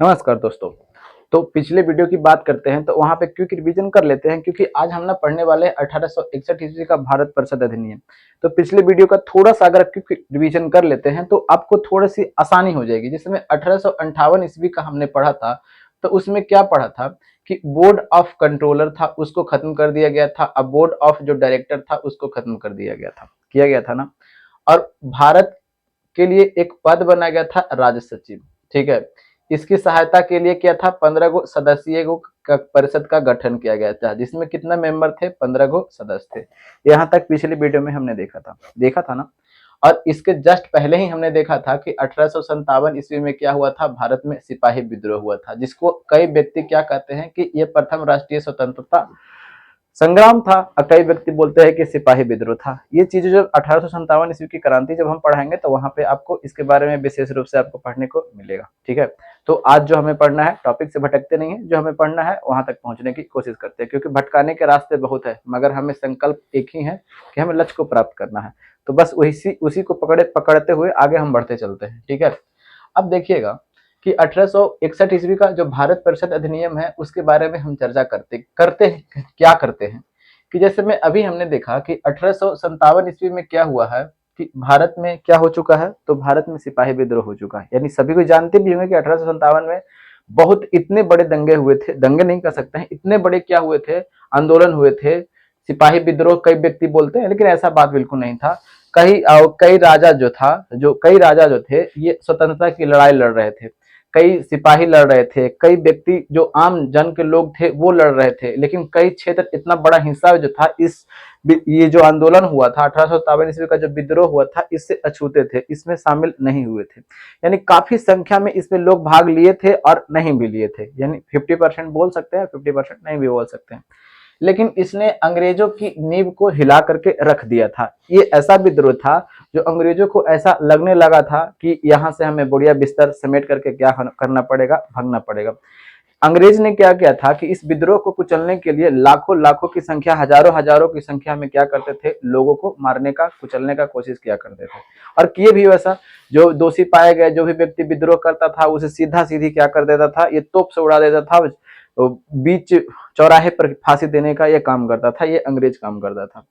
नमस्कार दोस्तों। तो पिछले वीडियो की बात करते हैं तो वहाँ पे क्विक रिवीजन कर लेते हैं क्योंकि आज हम ना पढ़ने वाले हैं 1861 ईस्वी का भारत परिषद अधिनियम। तो पिछले वीडियो का थोड़ा-सा अगर क्विक रिवीजन कर लेते हैं तो आपको थोड़ी-सी आसानी हो जाएगी। जिसमें 1858 ईस्वी का हमने पढ़ा था, तो उसमें क्या पढ़ा था कि बोर्ड ऑफ कंट्रोलर था उसको खत्म कर दिया गया था। अब बोर्ड ऑफ जो डायरेक्टर था उसको खत्म कर दिया गया था, किया गया था ना। और भारत के लिए एक पद बनाया गया था राज्य सचिव, ठीक है। इसकी सहायता के लिए क्या था, 15 गो सदस्यीय परिषद का गठन किया गया था, जिसमें कितना मेंबर थे, 15 गो सदस्य थे। यहाँ तक पिछली वीडियो में हमने देखा था ना। और इसके जस्ट पहले ही हमने देखा था कि 1857 ईस्वी में क्या हुआ था, भारत में सिपाही विद्रोह हुआ था, जिसको कई व्यक्ति क्या कहते हैं कि ये प्रथम राष्ट्रीय स्वतंत्रता संग्राम था और कई व्यक्ति बोलते हैं कि सिपाही विद्रोह था। ये चीजें जब 1857 ईस्वी की क्रांति जब हम पढ़ाएंगे तो वहां पे आपको इसके बारे में विशेष रूप से आपको पढ़ने को मिलेगा, ठीक है। तो आज जो हमें पढ़ना है, टॉपिक से भटकते नहीं है, जो हमें पढ़ना है वहां तक पहुंचने की कोशिश करते हैं, क्योंकि भटकाने के रास्ते बहुत है मगर हमें संकल्प एक ही है कि हमें लक्ष्य को प्राप्त करना है। तो बस उसी को पकड़ते हुए आगे हम बढ़ते चलते हैं, ठीक है। अब देखिएगा कि 1861 ईस्वी का जो भारत परिषद अधिनियम है उसके बारे में हम चर्चा करते हैं क्या करते हैं कि जैसे में अभी हमने देखा कि 1857 ईस्वी में क्या हुआ है कि भारत में क्या हो चुका है, तो भारत में सिपाही विद्रोह हो चुका है। यानी सभी को जानते भी होंगे कि 1857 में बहुत इतने बड़े दंगे हुए थे, दंगे नहीं कर सकते हैं, इतने बड़े क्या हुए थे, आंदोलन हुए थे, सिपाही विद्रोह कई व्यक्ति बोलते हैं, लेकिन ऐसा बात बिल्कुल नहीं था। कई राजा जो थे ये स्वतंत्रता की लड़ाई लड़ रहे थे, कई सिपाही लड़ रहे थे, कई व्यक्ति जो आम जन के लोग थे वो लड़ रहे थे, लेकिन कई क्षेत्र इतना बड़ा हिस्सा जो था इस ये जो आंदोलन हुआ था 1857 ईस्वी का जो विद्रोह हुआ था इससे अछूते थे, इसमें शामिल नहीं हुए थे। यानी काफी संख्या में इसमें लोग भाग लिए थे और नहीं भी लिए थे, यानी 50% बोल सकते हैं, 50% नहीं भी बोल सकते हैं। लेकिन इसने अंग्रेजों की नींव को हिला करके रख दिया था। ये ऐसा विद्रोह था जो अंग्रेजों को ऐसा लगने लगा था कि यहाँ से हमें बढ़िया बिस्तर समेट करके क्या करना पड़ेगा, भागना पड़ेगा। अंग्रेज ने क्या किया था कि इस विद्रोह को कुचलने के लिए लाखों लाखों की संख्या, हजारों हजारों की संख्या में क्या करते थे, लोगों को मारने का, कुचलने का कोशिश किया करते थे। और किए भी वैसा। जो दोषी पाए गए, जो भी व्यक्ति विद्रोह करता था उसे सीधा सीधी क्या कर देता था, ये तोप से उड़ा देता था, तो बीच चौराहे पर फांसी देने का ये काम करता था, ये अंग्रेज काम करता था।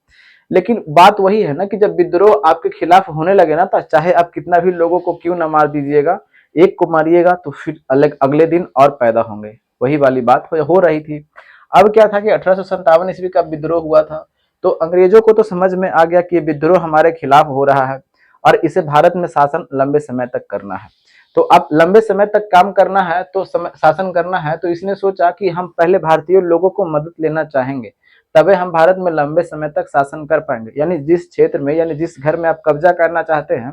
लेकिन बात वही है ना कि जब विद्रोह आपके खिलाफ होने लगे ना, तो चाहे आप कितना भी लोगों को क्यों ना मार दीजिएगा, एक को मारिएगा तो फिर अलग अगले दिन और पैदा होंगे। वही वाली बात हो रही थी। अब क्या था कि 1857 ईस्वी का विद्रोह हुआ था, तो अंग्रेजों को तो समझ में आ गया कि ये विद्रोह हमारे खिलाफ हो रहा है और इसे भारत में शासन लंबे समय तक करना है। तो अब लंबे समय तक काम करना है, तो शासन करना है, तो इसने सोचा कि हम पहले भारतीय लोगों को मदद लेना चाहेंगे, तबे हम भारत में लंबे समय तक शासन कर पाएंगे। यानी जिस क्षेत्र में, यानी जिस घर में आप कब्जा करना चाहते हैं,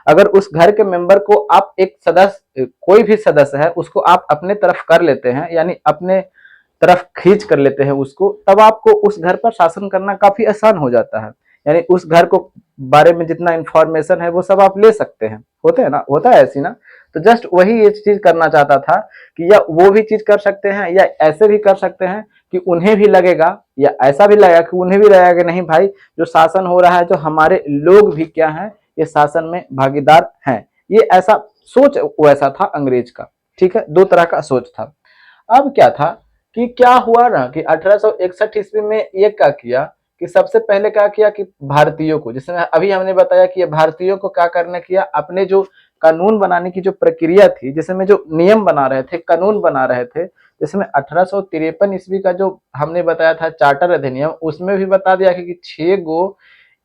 अगर उस घर के मेंबर को आप एक सदस्य, कोई भी सदस्य है उसको आप अपने तरफ कर लेते हैं, यानी अपने तरफ खींच कर लेते हैं उसको, तब आपको उस घर पर शासन करना काफी आसान हो जाता है। यानी उस घर को बारे में जितना इंफॉर्मेशन है वो सब आप ले सकते हैं, होते हैं ना, होता है ऐसी ना। तो जस्ट वही ये चीज करना चाहता था कि या वो भी चीज कर सकते हैं या ऐसे भी कर सकते हैं कि उन्हें भी लगेगा, या ऐसा भी लगेगा कि उन्हें भी लगेगा कि नहीं भाई, जो शासन हो रहा है, जो हमारे लोग भी क्या है, ये शासन में भागीदार हैं। ये ऐसा सोच वैसा था अंग्रेज का, ठीक है। दो तरह का सोच था। अब क्या था कि क्या हुआ ना कि 1861 ईस्वी में ये क्या किया कि सबसे पहले क्या किया कि भारतीयों को, जिसमें अभी हमने बताया कि ये भारतीयों को क्या करने किया, अपने जो कानून बनाने की जो प्रक्रिया थी, जिसमें जो नियम बना रहे थे, कानून बना रहे थे, जिसमें 1853 ईस्वी का जो हमने बताया था चार्टर अधिनियम, उसमें भी बता दिया कि 6 गो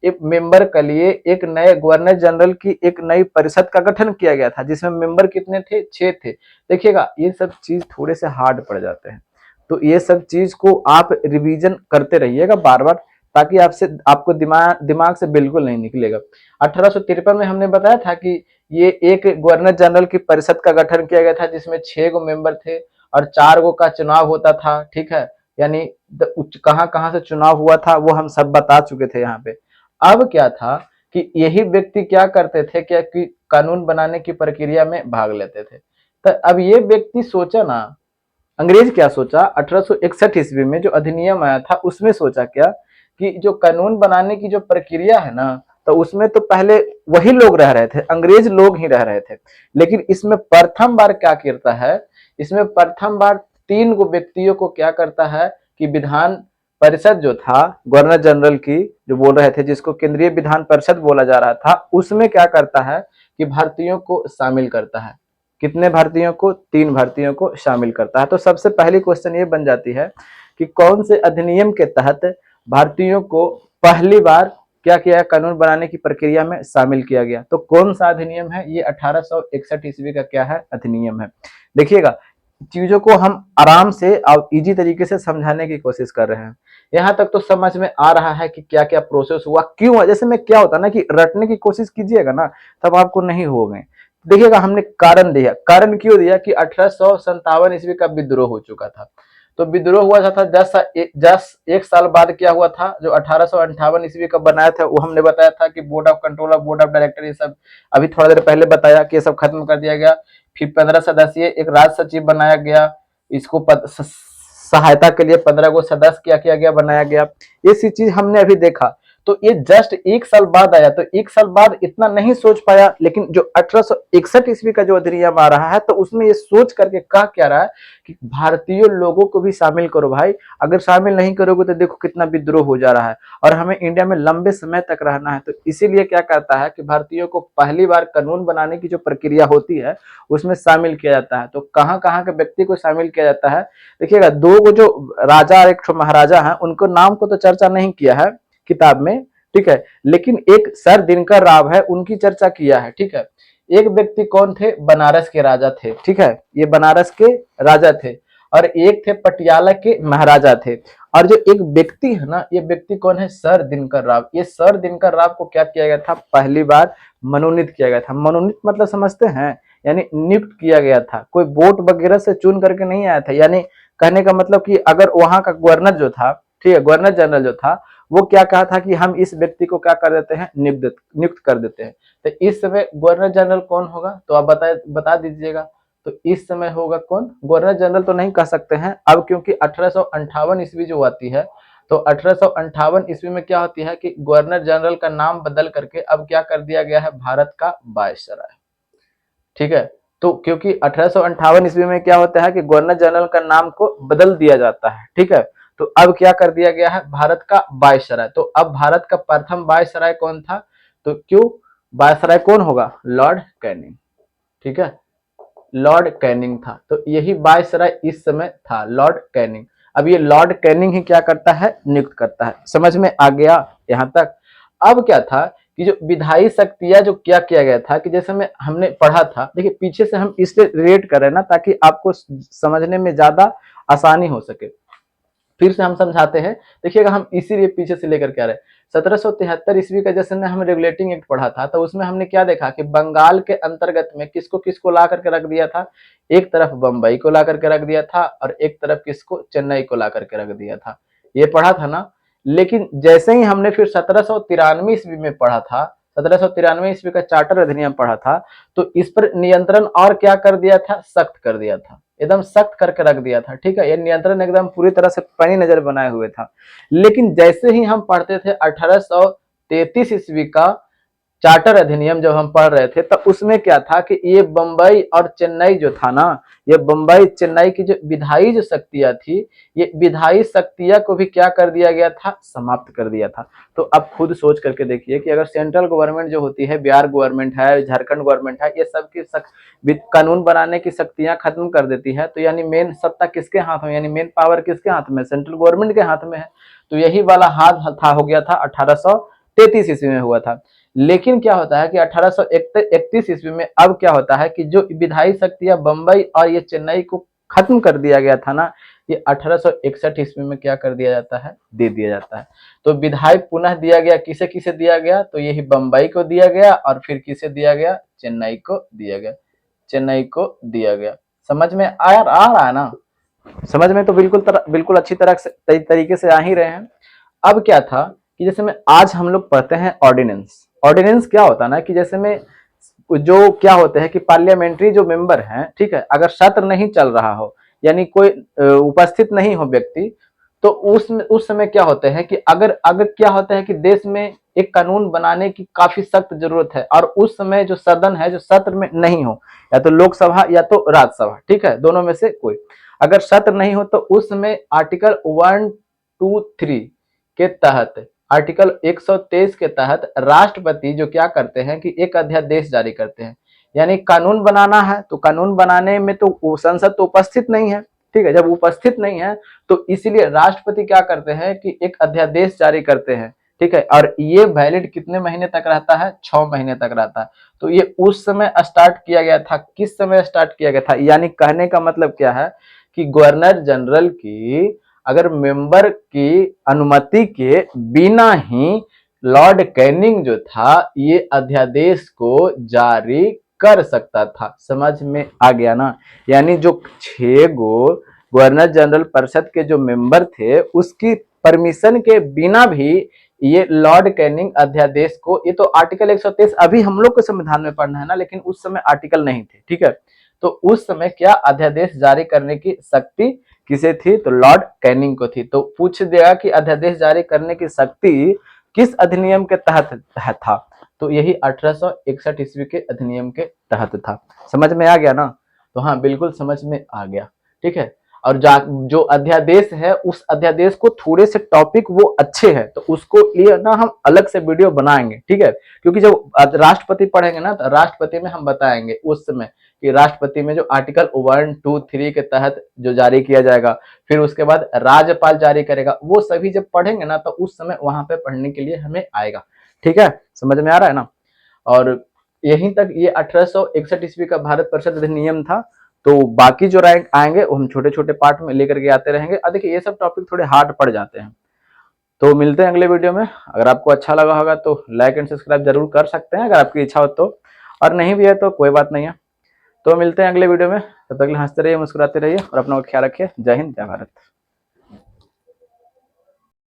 एक मेंबर के लिए एक नए गवर्नर जनरल की एक नई परिषद का गठन किया गया था, जिसमें मेंबर कितने थे, 6 थे। देखिएगा ये सब चीज थोड़े से हार्ड पड़ जाते हैं, तो ये सब चीज को आप रिवीजन करते रहिएगा बार बार, ताकि आपको दिमाग से बिल्कुल नहीं निकलेगा। 1853 में हमने बताया था कि ये एक गवर्नर जनरल की परिषद का गठन किया गया था, जिसमें 6 गो मेंबर थे और 4 गो का चुनाव होता था, ठीक है। यानी कहाँ कहाँ से चुनाव हुआ था वो हम सब बता चुके थे यहाँ पे। अब क्या था कि यही व्यक्ति क्या करते थे, क्या कि कानून बनाने की प्रक्रिया में भाग लेते थे। तो अब ये व्यक्ति सोचा ना, अंग्रेज क्या सोचा, 1861 ईस्वी में जो अधिनियम आया था उसमें सोचा क्या कि जो कानून बनाने की जो प्रक्रिया है ना, तो उसमें तो पहले वही लोग रह रहे थे, अंग्रेज लोग ही रह रहे थे। लेकिन इसमें प्रथम बार क्या करता है, इसमें प्रथम बार 3 गो व्यक्तियों को क्या करता है कि विधान परिषद जो था, गवर्नर जनरल की जो बोल रहे थे, जिसको केंद्रीय विधान परिषद बोला जा रहा था, उसमें क्या करता है कि भारतीयों को शामिल करता है। कितने भारतीयों को? 3 भारतीयों को शामिल करता है। तो सबसे पहली क्वेश्चन ये बन जाती है कि कौन से अधिनियम के तहत भारतीयों को पहली बार क्या किया, कानून बनाने की प्रक्रिया में शामिल किया गया? तो कौन सा अधिनियम है? ये 1861 ईस्वी का क्या है? अधिनियम है। देखिएगा, चीजों को हम आराम से और इजी तरीके से समझाने की कोशिश कर रहे हैं। यहाँ तक तो समझ में आ रहा है कि क्या क्या प्रोसेस हुआ, क्यों हुआ। जैसे में क्या होता है ना कि रटने की कोशिश कीजिएगा ना, तब आपको नहीं होगे। देखिएगा, हमने कारण दिया। कारण क्यों दिया कि 1857 ईस्वी का विद्रोह हो चुका था। तो विद्रोह हुआ था 1 साल बाद क्या हुआ था, जो 1858 ईस्वी का बनाया था, वो हमने बताया था कि बोर्ड ऑफ कंट्रोल और बोर्ड ऑफ डायरेक्टर, ये सब अभी थोड़ा देर पहले बताया कि ये सब खत्म कर दिया गया। फिर 15 सदस्यीय एक राज सचिव बनाया गया। इसको सहायता के लिए 15 गो सदस्य क्या किया गया, बनाया गया। ये सी चीज हमने अभी देखा। तो ये जस्ट 1 साल बाद आया, तो 1 साल बाद इतना नहीं सोच पाया। लेकिन जो 1861 ईस्वी का जो अधिनियम आ रहा है, तो उसमें ये सोच करके कहा क्या रहा है कि भारतीय लोगों को भी शामिल करो भाई। अगर शामिल नहीं करोगे तो देखो कितना विद्रोह हो जा रहा है, और हमें इंडिया में लंबे समय तक रहना है। तो इसीलिए क्या कहता है कि भारतीयों को पहली बार कानून बनाने की जो प्रक्रिया होती है उसमें शामिल किया जाता है। तो कहाँ कहाँ के व्यक्ति को शामिल किया जाता है? देखिएगा, 2 जो राजा और 1 महाराजा है, उनको नाम को तो चर्चा नहीं किया है किताब में, ठीक है, लेकिन एक सर दिनकर राव है, उनकी चर्चा किया है, ठीक है। एक व्यक्ति कौन थे? बनारस के राजा थे, ठीक है, ये बनारस के राजा थे। और एक थे पटियाला के महाराजा थे। और जो एक व्यक्ति है ना, ये व्यक्ति कौन है? सर दिनकर राव। ये सर दिनकर राव को क्या किया गया था? पहली बार मनोनीत किया गया था। मनोनीत मतलब समझते हैं? यानी नियुक्त किया गया था, कोई वोट वगैरह से चुन करके नहीं आया था। यानी कहने का मतलब कि अगर वहां का गवर्नर जो था, ठीक है, गवर्नर जनरल जो था, वो क्या कहा था कि हम इस व्यक्ति को क्या कर देते हैं? नियुक्त कर देते हैं। तो इस समय गवर्नर जनरल कौन होगा? तो आप बता दीजिएगा। तो इस समय होगा कौन? गवर्नर जनरल तो नहीं कह सकते हैं अब, क्योंकि 1858 ईस्वी जो आती है, तो 1858 ईस्वी में क्या होती है कि गवर्नर जनरल का नाम बदल करके अब क्या कर दिया गया है? भारत का वायसराय, ठीक है। तो क्योंकि 1858 ईस्वी में क्या होता है कि गवर्नर जनरल का नाम को बदल दिया जाता है, ठीक है। तो अब क्या कर दिया गया है? भारत का वायसराय। तो अब भारत का प्रथम वायसराय कौन था? तो क्यों वायसराय कौन होगा? लॉर्ड कैनिंग, ठीक है, लॉर्ड कैनिंग था। तो यही वायसराय इस समय था, लॉर्ड कैनिंग। अब ये लॉर्ड कैनिंग ही क्या करता है? नियुक्त करता है। समझ में आ गया यहां तक? अब क्या था कि जो विधायी शक्तियां जो क्या किया गया था कि जैसे में हमने पढ़ा था, देखिए पीछे से हम इसलिए रेट कर रहे हैं ना, ताकि आपको समझने में ज्यादा आसानी हो सके। फिर से हम समझाते हैं, देखिएगा, हम इसीलिए पीछे से लेकर के आ रहे हैं। 1773 ईस्वी का जैसे हम रेगुलेटिंग एक्ट पढ़ा था, तो उसमें हमने क्या देखा कि बंगाल के अंतर्गत में किसको किसको ला करके रख दिया था? एक तरफ बंबई को ला करके रख दिया था, और एक तरफ किसको? चेन्नई को ला करके रख दिया था। ये पढ़ा था ना। लेकिन जैसे ही हमने फिर 1793 ईस्वी में पढ़ा था, 1793 ईस्वी का चार्टर अधिनियम पढ़ा था, तो इस पर नियंत्रण और क्या कर दिया था? सख्त कर दिया था, एकदम सख्त करके रख दिया था, ठीक है। ये नियंत्रण एकदम पूरी तरह से पैनी नजर बनाए हुए था। लेकिन जैसे ही हम पढ़ते थे 1833 ईस्वी का चार्टर अधिनियम जब हम पढ़ रहे थे, तब उसमें क्या था कि ये बंबई और चेन्नई जो था ना, ये बंबई चेन्नई की जो विधायी जो शक्तियां थी, ये विधायी शक्तियां को भी क्या कर दिया गया था? समाप्त कर दिया था। तो अब खुद सोच करके देखिए कि अगर सेंट्रल गवर्नमेंट जो होती है, बिहार गवर्नमेंट है, झारखंड गवर्नमेंट है, ये सब की कानून बनाने की शक्तियां खत्म कर देती है, तो यानी मेन सत्ता किसके हाथ में? यानी मेन पावर किसके हाथ में? सेंट्रल गवर्नमेंट के हाथ में है। तो यही वाला हाथ था, हो गया था 1833 ईस्वी में हुआ था। लेकिन क्या होता है कि 1831 ईस्वी में अब क्या होता है कि जो विधायी शक्तियां बंबई और ये चेन्नई को खत्म कर दिया गया था ना, ये 1861 ईस्वी में क्या कर दिया जाता है? दे दिया जाता है। तो विधायक पुनः दिया गया, किसे किसे दिया गया? तो यही बंबई को दिया गया, और फिर किसे दिया गया? चेन्नई को दिया गया, चेन्नई को दिया गया। समझ में आ रहा है ना? समझ में तो बिल्कुल अच्छी तरह से तरीके से आ ही रहे हैं। अब क्या था कि जैसे में आज हम लोग पढ़ते हैं ऑर्डिनेंस। ऑर्डिनेंस क्या होता है ना कि जैसे में जो क्या होते हैं कि पार्लियामेंट्री जो मेंबर हैं, ठीक है, अगर सत्र नहीं चल रहा हो, यानी कोई उपस्थित नहीं हो व्यक्ति, तो उस समय क्या होते हैं कि अगर अगर क्या होता है कि देश में एक कानून बनाने की काफी सख्त जरूरत है, और उस समय जो सदन है जो सत्र में नहीं हो, या तो लोकसभा या तो राज्यसभा, ठीक है, दोनों में से कोई, अगर सत्र नहीं हो तो उस समय आर्टिकल 123 के तहत, आर्टिकल 123 के तहत राष्ट्रपति जो क्या करते हैं कि एक अध्यादेश जारी करते हैं। यानी कानून बनाना है तो कानून बनाने में तो संसद तो उपस्थित नहीं है, ठीक है, जब उपस्थित नहीं है तो इसीलिए राष्ट्रपति क्या करते हैं कि एक अध्यादेश जारी करते हैं, ठीक है, और ये वैलिड कितने महीने तक रहता है, 6 महीने तक रहता है। तो ये उस समय स्टार्ट किया गया था, किस समय स्टार्ट किया गया था, यानी कहने का मतलब क्या है कि गवर्नर जनरल की अगर मेंबर की अनुमति के बिना ही लॉर्ड कैनिंग जो था ये अध्यादेश को जारी कर सकता था। समझ में आ गया ना, यानी जो 6 गो गवर्नर जनरल परिषद के जो मेंबर थे उसकी परमिशन के बिना भी ये लॉर्ड कैनिंग अध्यादेश को, ये तो आर्टिकल 123 अभी हम लोग को संविधान में पढ़ना है ना, लेकिन उस समय आर्टिकल नहीं थे, ठीक है, तो उस समय क्या अध्यादेश जारी करने की शक्ति किसे थी, तो लॉर्ड कैनिंग को थी। तो पूछ दिया कि अध्यादेश जारी करने की शक्ति किस अधिनियम के तहत था, तो यही 1861 ईस्वी के अधिनियम के तहत था। समझ में आ गया ना, तो हाँ बिल्कुल समझ में आ गया, ठीक है। और जो अध्यादेश है उस अध्यादेश को थोड़े से टॉपिक वो अच्छे हैं तो उसको लिए ना हम अलग से वीडियो बनाएंगे, ठीक है, क्योंकि जब राष्ट्रपति पढ़ेंगे ना तो राष्ट्रपति में हम बताएंगे उस समय कि राष्ट्रपति में जो आर्टिकल 123 के तहत जो जारी किया जाएगा, फिर उसके बाद राज्यपाल जारी करेगा, वो सभी जब पढ़ेंगे ना तो उस समय वहां पे पढ़ने के लिए हमें आएगा, ठीक है, समझ में आ रहा है ना। और यहीं तक ये 1861 ईस्वी का भारत परिषद अधिनियम था। तो बाकी जो रैंक आएंगे वो हम छोटे छोटे पार्ट में लेकर के आते रहेंगे। और देखिए ये सब टॉपिक थोड़े हार्ड पड़ जाते हैं। तो मिलते हैं अगले वीडियो में। अगर आपको अच्छा लगा होगा तो लाइक एंड सब्सक्राइब जरूर कर सकते हैं अगर आपकी इच्छा हो तो, और नहीं भी है तो कोई बात नहीं है। तो मिलते हैं अगले वीडियो में, तब तक हंसते रहिए, मुस्कुराते रहिए और अपना ख्याल रखिए। जय हिंद, जय भारत।